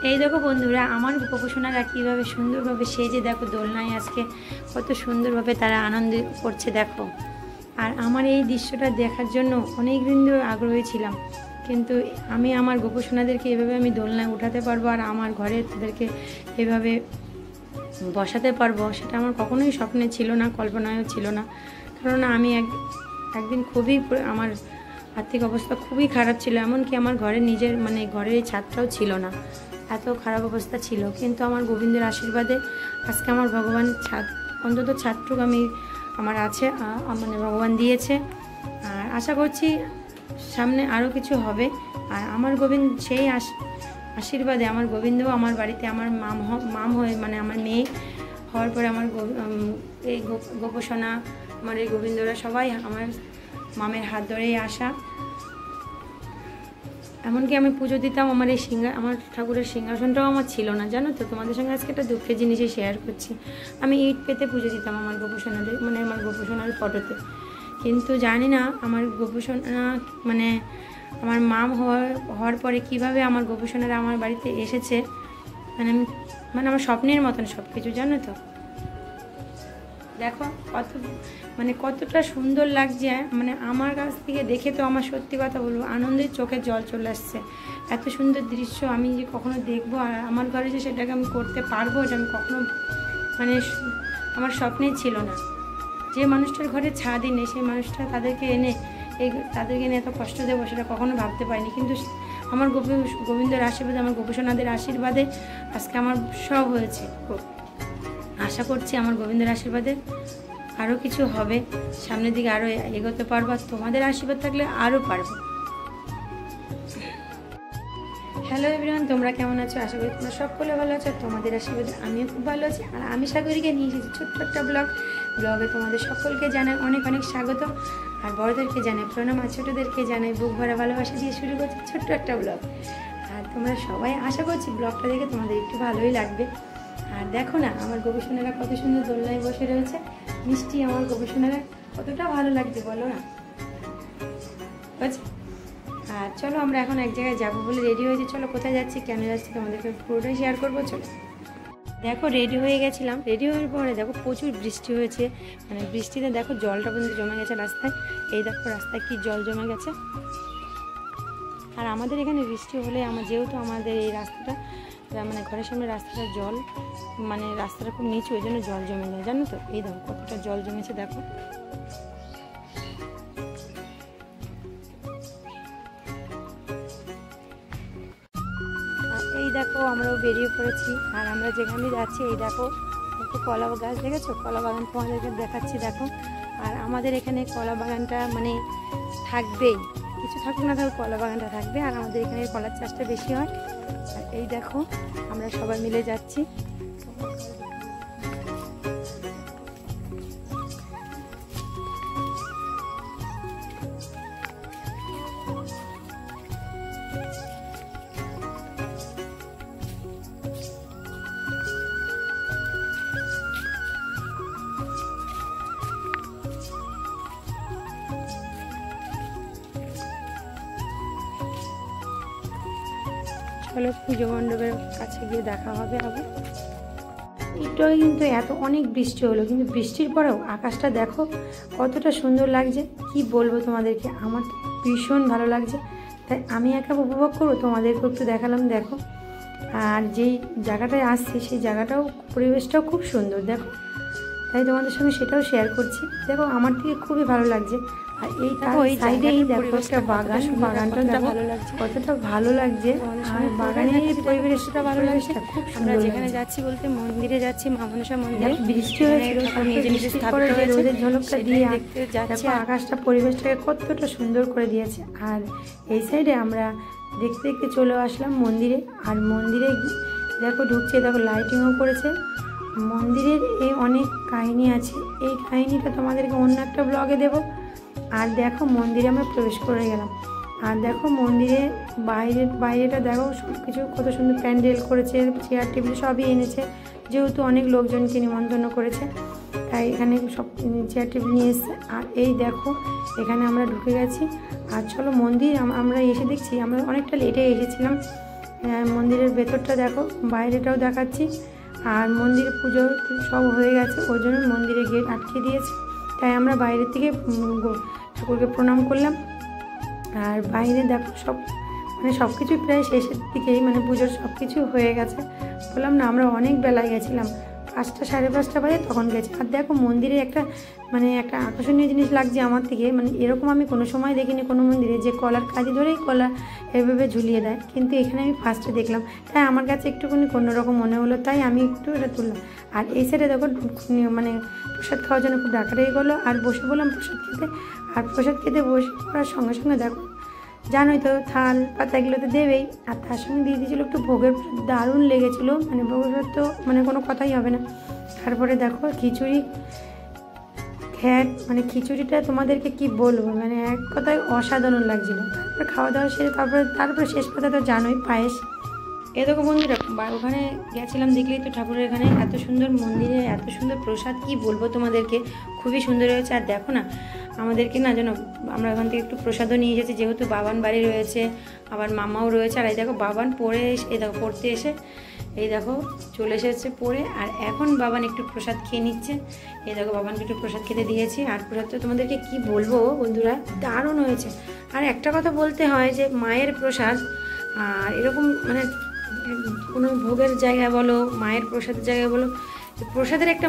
এই দেখো বন্ধুরা, আমার গোপোষণারা কীভাবে সুন্দরভাবে সেজে দেখো দোলনায় আজকে কত সুন্দরভাবে তারা আনন্দ করছে দেখো। আর আমার এই দৃশ্যটা দেখার জন্য অনেক দিন ধরে আগ্রহী ছিলাম, কিন্তু আমি আমার গোপোষণাদেরকে এভাবে আমি দোলনায় উঠাতে পারবো আর আমার ঘরে তাদেরকে এভাবে বসাতে পারবো সেটা আমার কখনোই স্বপ্নে ছিল না, কল্পনায়ও ছিল না। কারণ আমি একদিন খুবই আমার আর্থিক অবস্থা খুবই খারাপ ছিল, এমনকি আমার ঘরে নিজের ঘরের এই ছাদটাও ছিল না, এত খারাপ অবস্থা ছিল। কিন্তু আমার গোবিন্দের আশীর্বাদে আজকে আমার ভগবান অন্তত ছাদটুকু আমার আছে, ভগবান দিয়েছে। আর আশা করছি সামনে আরও কিছু হবে। আর আমার গোবিন্দ সেই আশীর্বাদে আমার গোবিন্দও আমার বাড়িতে আমার মাম হয়ে আমার মেয়ে হওয়ার পরে আমার এই গোপোষণা আমার এই গোবিন্দরা সবাই আমার মামের হাত ধরেই আসা। এমনকি আমি পুজো দিতাম, আমার ঠাকুরের সিংহাসনটাও আমার ছিল না, জানো তো। তোমাদের সঙ্গে আজকে একটা দুঃখের জিনিসই শেয়ার করছি। আমি ইট পেতে পুজো দিতাম আমার গোপোষণাদের আমার গোপোষণার ফটোতে, কিন্তু জানি না আমার গোপোষণা আমার মাম হওয়ার পরে কিভাবে আমার গোপোষণারা আমার বাড়িতে এসেছে। আমার স্বপ্নের মতন সব কিছু, জানো তো। দেখো কতটা সুন্দর লাগছে। আমার কাছ থেকে দেখে তো আমার সত্যি কথা বলবো আনন্দের চোখে জল চলে আসছে। এত সুন্দর দৃশ্য আমি যে কখনো দেখবো আর আমার ঘরে যে সেটাকে আমি করতে পারবো, এটা আমি কখনো আমার স্বপ্নেই ছিল না। যে মানুষটার ঘরে ছাদই নেই সেই মানুষটা তাদেরকে এনে এত কষ্ট দেবো সেটা কখনো ভাবতে পারিনি। কিন্তু আমার গোবিন্দের আশীর্বাদে, আমার গোপোষণাদের আশীর্বাদে আজকে আমার সব হয়েছে। আশা করছি আমার গোবিন্দের আশীর্বাদে আরও কিছু হবে, সামনের দিকে আরও এগোতে পারবো, আর তোমাদের আশীর্বাদ থাকলে আরও পারবো। হ্যালো এভরিওয়ান, তোমরা কেমন আছো? আশা করি তোমরা সকলে ভালো আছো। তোমাদের আশীর্বাদে আমিও খুব ভালো আছি। আর আমি সাগরীকে নিয়ে এসেছি ছোট্ট একটা ব্লগে তোমাদের সকলকে জানাই অনেক অনেক স্বাগত। আর বড়দেরকে জানাই প্রণাম, আর ছোটোদেরকে জানাই বুক ভরা ভালোবাসা দিয়ে শুরু করছি ছোট্ট একটা ব্লগ। আর তোমরা সবাই আশা করছি ব্লগটা দেখে তোমাদের একটু ভালোই লাগবে। আর দেখো না, আমার গবেষণারা কত সুন্দর দোলনায় বসে রয়েছে, মিষ্টি আমার গবেষণারা কতটা ভালো লাগছে বলো না। আর চলো আমরা এখন এক জায়গায় যাবো বলে রেডি হয়েছি। চলো কোথায় যাচ্ছি, কেন যাচ্ছি তোমাদেরকে পুরোটাই শেয়ার করবো। চলো দেখো রেডি হয়ে গেছিলাম, রেডি হওয়ার পরে দেখো প্রচুর বৃষ্টি হয়েছে। বৃষ্টিতে দেখো জলটা পর্যন্ত জমে গেছে রাস্তায়। এই দেখো রাস্তায় কি জল জমে গেছে। আর আমাদের এখানে বৃষ্টি হলে যেহেতু আমাদের এই রাস্তাটা ঘরের সামনে রাস্তাটা জল রাস্তাটা খুব নিচু, ওই জন্য জল জমে যায়, জানো তো। এই দেখো কতটা জল জমেছে দেখো। এই দেখো আমরাও বেরিয়ে পড়েছি। আর আমরা যেখানে যাচ্ছি এই দেখো একটু কলা গাছ দেখেছো, কলা বাগান তোমাদেরকে দেখাচ্ছি দেখো। আর আমাদের এখানে কলা বাগানটা থাকবেই, কিছু থাকুক না থাকুক কলা বাগানটা থাকবে। আর আমাদের এখানে কলার চাষটা বেশি হয়। আর এই দেখো আমরা সবাই মিলে যাচ্ছি। চলো পুজো মণ্ডপের কাছে গিয়ে দেখা হবে আবার। একটু কিন্তু অনেক বৃষ্টি হলো, কিন্তু বৃষ্টির পরেও আকাশটা দেখো কতটা সুন্দর লাগছে, কি বলবো তোমাদেরকে। আমার ভীষণ ভালো লাগছে, তাই আমি একা উপভোগ করবো, তোমাদেরকেও একটু দেখালাম দেখো। আর যেই জায়গাটায় আসছি সেই জায়গাটাও পরিবেশটাও খুব সুন্দর দেখো, তাই তোমাদের সঙ্গে সেটাও শেয়ার করছি। দেখো আমার থেকে খুবই ভালো লাগছে। আর এই সাইডেই দেখো একটা বাগানটা ভালো লাগছে, কতটা ভালো লাগছে। আর বাগানের পরিবেশটা ভালো লাগছে, খুব সুন্দর। যেখানে যাচ্ছি বলতে মন্দিরে যাচ্ছি, মা মনসা মন্দিরে। বৃষ্টি হয়েছিল, রোদের ঝলকটা দিয়ে দেখতে যাচ্ছি আকাশটা, পরিবেশটাকে কতটা সুন্দর করে দিয়েছে। আর এই সাইডে আমরা দেখতে দেখতে চলে আসলাম মন্দিরে। আর মন্দিরে দেখো ঢুকছে, দেখো লাইটিংও করেছে। মন্দিরের এই অনেক কাহিনী আছে, এই কাহিনীটা তোমাদেরকে অন্য একটা ব্লগে দেবো। আর দেখো মন্দিরে আমরা প্রবেশ করে গেলাম। আর দেখো মন্দিরে বাইরেটা দেখো সব কিছু কত সুন্দর প্যান্ডেল করেছে, চেয়ার টেবিল সবই এনেছে, যেহেতু অনেক লোকজনকে নিমন্ত্রণ করেছে তাই এখানে সব চেয়ার টেবিল নিয়ে এসছে। আর এই দেখো এখানে আমরা ঢুকে গেছি। আর চলো মন্দির আমরা এসে দেখছি, আমরা অনেকটা লেটে এসেছিলাম, মন্দিরের ভেতরটা দেখো, বাইরেটাও দেখাচ্ছি। আর মন্দিরে পুজো সব হয়ে গেছে, ওই জন্য মন্দিরে গেট আটকে দিয়েছে, তাই আমরা বাইরের থেকে ঠাকুরকে প্রণাম করলাম। আর বাইরে দেখো সব সব কিছুই প্রায় শেষের দিকেই, পুজোর সব কিছু হয়ে গেছে। বললাম না, আমরা অনেক বেলায় গেছিলাম, 5টা 5:30 বাজে তখন গেছি। আর দেখো মন্দিরে একটা একটা আকর্ষণীয় জিনিস লাগছে আমার থেকে, এরকম আমি কোনো সময় দেখিনি কোনো মন্দিরে যে কলার কাজি ধরেই কলা এভাবে ঝুলিয়ে দেয়, কিন্তু এখানে আমি ফার্স্টে দেখলাম, তাই আমার কাছে একটুখানি অন্যরকম মনে হলো, তাই আমি একটু এটা তুললাম। আর এই সাইডে দেখো প্রসাদ খাওয়ার জন্য খুব ডাকাডাকি করলো, আর বসে বললাম প্রসাদ খেতে। আর প্রসাদ খেতে বসে পড়ার সঙ্গে সঙ্গে দেখো, জানোই তো থাল পাতা এগুলো তো দেবেই, আর তার সঙ্গে দিয়ে দিয়েছিলো একটু ভোগের, দারুণ লেগেছিলো, ভোগের তো কোনো কথাই হবে না। তারপরে দেখো খিচুড়ি, ঘ্যাট, খিচুড়িটা তোমাদেরকে কি বলবো, এক কথায় অসাধারণ লাগছিলো। তারপরে খাওয়া দাওয়া সেরে তারপরে শেষ কথা তো জানোই, পায়েস। এ দেখো বন্ধুরা, ওখানে গেছিলাম, দেখলেই তো ঠাকুরের এখানে এত সুন্দর মন্দিরে এত সুন্দর প্রসাদ, কি বলবো তোমাদেরকে, খুবই সুন্দর হয়েছে। আর দেখো না, আমাদেরকে না যেন আমরা ওখান থেকে একটু প্রসাদও নিয়ে গেছি, যেহেতু বাবান বাড়ি রয়েছে, আবার মামাও রয়েছে। আর এই দেখো বাবান পড়ে এসে, এই দেখো পড়তে এসে এই দেখো চলে এসেছে পড়ে, আর এখন বাবান একটু প্রসাদ খেয়ে নিচ্ছে। এই দেখো বাবানকে একটু প্রসাদ খেতে দিয়েছি। আর প্রসাদ তো তোমাদেরকে কি বলবো বন্ধুরা, দারুণ হয়েছে। আর একটা কথা বলতে হয় যে মায়ের প্রসাদ, আর এরকম কোনো ভোগের জায়গায় বলো, মায়ের প্রসাদের জায়গায় বলো, প্রসাদের একটা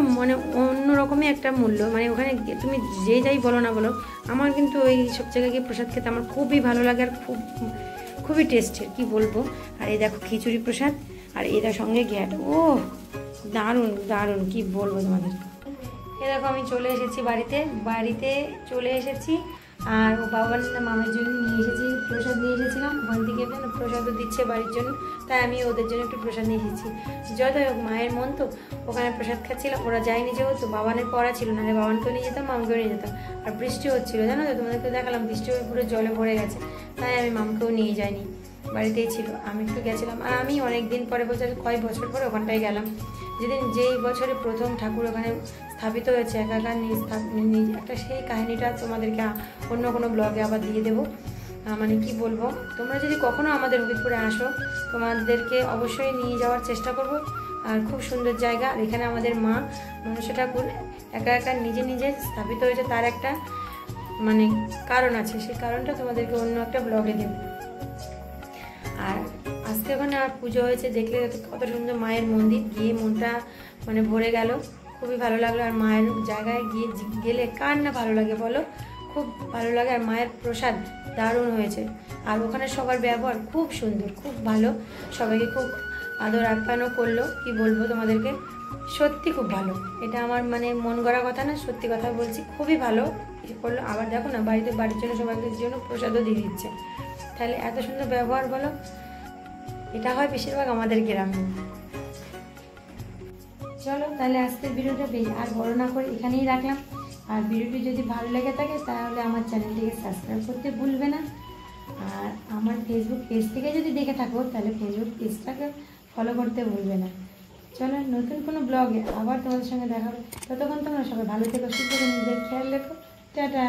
অন্যরকমই একটা মূল্য, ওখানে তুমি যে যাই বলো না বলো, আমার কিন্তু ওই সব জায়গায় গিয়ে প্রসাদ খেতে আমার খুবই ভালো লাগে, আর খুবই টেস্টের, কি বলবো। আর এই দেখো খিচুড়ি প্রসাদ, আর এটার সঙ্গে ঘ্যাট, ও দারুণ দারুণ, কি বলবো তোমাদের। এই দেখো আমি চলে এসেছি বাড়িতে চলে এসেছি। আর ও বাবার মামের জন্য নিয়ে এসেছি, প্রসাদ নিয়ে এসেছিলাম ওখান থেকে, প্রসাদও দিচ্ছে বাড়ির জন্য, তাই আমি ওদের জন্য একটু প্রসাদ নিয়ে এসেছি। যতই হোক মায়ের মন তো, ওখানে প্রসাদ খাচ্ছিলাম, ওরা যায়নি যেহেতু, বাবানের পড়া ছিল, না বাবানকেও নিয়ে যেতাম, মামকেও নিয়ে যেতাম। আর বৃষ্টি হচ্ছিলো, জানো তো, তোমাদেরকে দেখালাম বৃষ্টি হয়ে পুরো জলে ভরে গেছে, তাই আমি মামকেও নিয়ে যাইনি, বাড়িতেই ছিল। আমি একটু গেছিলাম, আর আমি অনেক দিন পরে, বলছে কয়েক বছর পরে ওখানটায় গেলাম, যেই বছরে প্রথম ঠাকুর ওখানে স্থাপিত হয়েছে একাকার নিজ একটা, সেই কাহিনিটা তোমাদেরকে অন্য কোনো ব্লগে আবার দিয়ে দেবো। কি বলবো, তোমরা যদি কখনো আমাদের হবিবপুরে আসো, তোমাদেরকে অবশ্যই নিয়ে যাওয়ার চেষ্টা করব। আর খুব সুন্দর জায়গা। আর এখানে আমাদের মা মনসা ঠাকুর একা নিজে স্থাপিত হয়েছে, তার একটা কারণ আছে, সেই কারণটা তোমাদেরকে অন্য একটা ব্লগে দেব। আর আজকে ওখানে আর পুজো হয়েছে, দেখলে কত সুন্দর মায়ের মন্দির, গিয়ে মনটা ভরে গেল, খুবই ভালো লাগলো। আর মায়ের জায়গায় গেলে কার না ভালো লাগে বলো, খুব ভালো লাগে। আর মায়ের প্রসাদ দারুণ হয়েছে, আর ওখানে সবার ব্যবহার খুব সুন্দর, খুব ভালো, সবাইকে খুব আদর আপ্যায়নও করলো, কি বলবো তোমাদেরকে, সত্যি খুব ভালো। এটা আমার মন গড়া কথা না, সত্যি কথা বলছি, খুবই ভালো করলো। আবার দেখো না, বাড়ির জন্য সবাইকে জন্য প্রসাদও দিয়ে দিচ্ছে, তাহলে এত সুন্দর ব্যবহার বলো, এটা হয় বেশিরভাগ আমাদের গ্রামে। চলো তাহলে আজকের ভিডিওটা আর বড় না করে এখানেই রাখলাম। আর ভিডিওটি যদি ভালো লেগে থাকে তাহলে আমার চ্যানেলটিকে সাবস্ক্রাইব করতে ভুলবে না। আর আমার ফেসবুক পেজ থেকে যদি দেখে থাকো তাহলে ফেসবুক পেজটাকে ফলো করতে ভুলবে না। চলো নতুন কোনো ব্লগে আবার তোমাদের সঙ্গে দেখা হবে, ততক্ষণ তোমরা সবাই ভালো থেকো, সুস্থ থেকো, নিজের খেয়াল রেখো, টাটা।